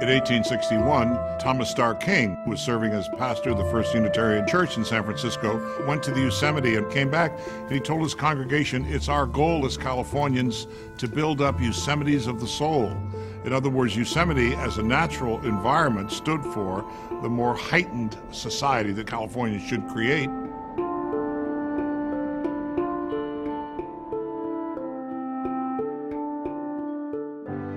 In 1861, Thomas Starr King, who was serving as pastor of the First Unitarian Church in San Francisco, went to the Yosemite and came back, and he told his congregation, it's our goal as Californians to build up Yosemites of the soul. In other words, Yosemite as a natural environment stood for the more heightened society that California should create.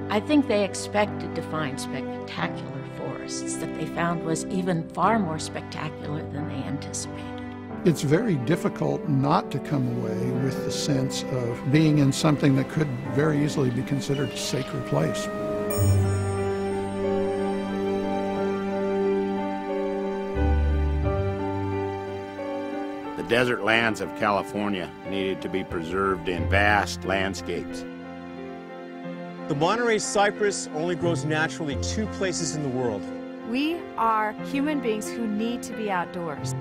I think they expected to find spectacular forests that they found was even far more spectacular than they anticipated. It's very difficult not to come away with the sense of being in something that could very easily be considered a sacred place. The desert lands of California needed to be preserved in vast landscapes. The Monterey cypress only grows naturally 2 places in the world. We are human beings who need to be outdoors.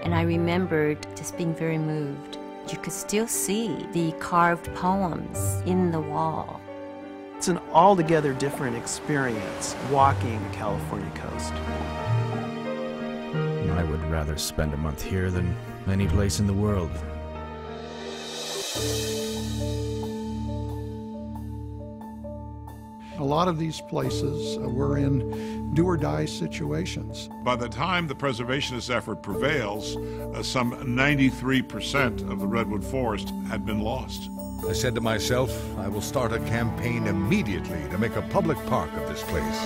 And I remembered just being very moved. You could still see the carved poems in the wall. It's an altogether different experience walking the California coast. I would rather spend a month here than any place in the world. A lot of these places were in do-or-die situations. By the time the preservationist effort prevails, some 93% of the redwood forest had been lost. I said to myself, I will start a campaign immediately to make a public park of this place.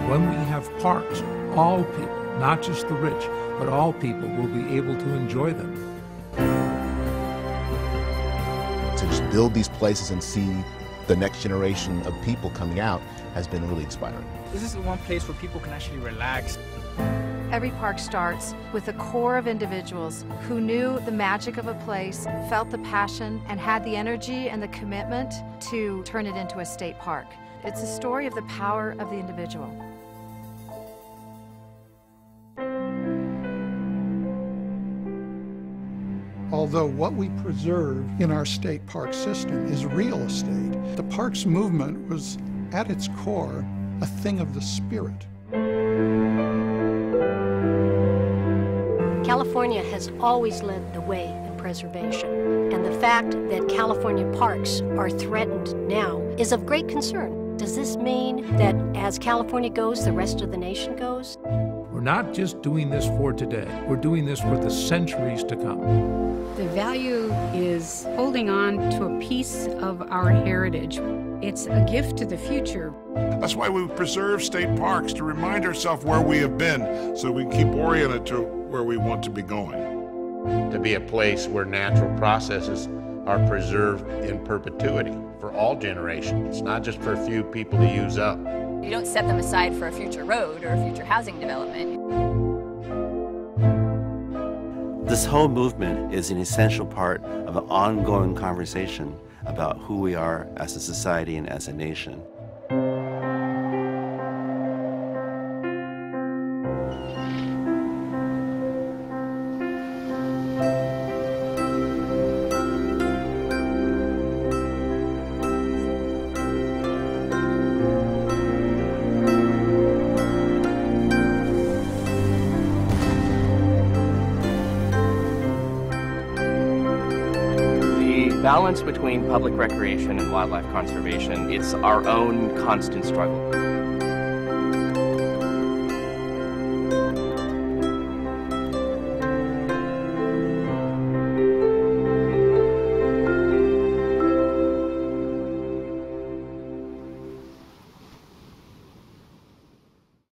When we have parks, all people, not just the rich, but all people will be able to enjoy them. To just build these places and see the next generation of people coming out has been really inspiring. This is the one place where people can actually relax. Every park starts with a core of individuals who knew the magic of a place, felt the passion, and had the energy and the commitment to turn it into a state park. It's a story of the power of the individual. Although what we preserve in our state park system is real estate, the parks movement was, at its core, a thing of the spirit. California has always led the way in preservation, and the fact that California parks are threatened now is of great concern. Does this mean that as California goes, the rest of the nation goes? We're not just doing this for today, we're doing this for the centuries to come. The value is holding on to a piece of our heritage. It's a gift to the future. That's why we preserve state parks, to remind ourselves where we have been, so we can keep oriented to where we want to be going. To be a place where natural processes are preserved in perpetuity for all generations, not just for a few people to use up. You don't set them aside for a future road or a future housing development. This whole movement is an essential part of an ongoing conversation about who we are as a society and as a nation. Balance between public recreation and wildlife conservation, it's our own constant struggle.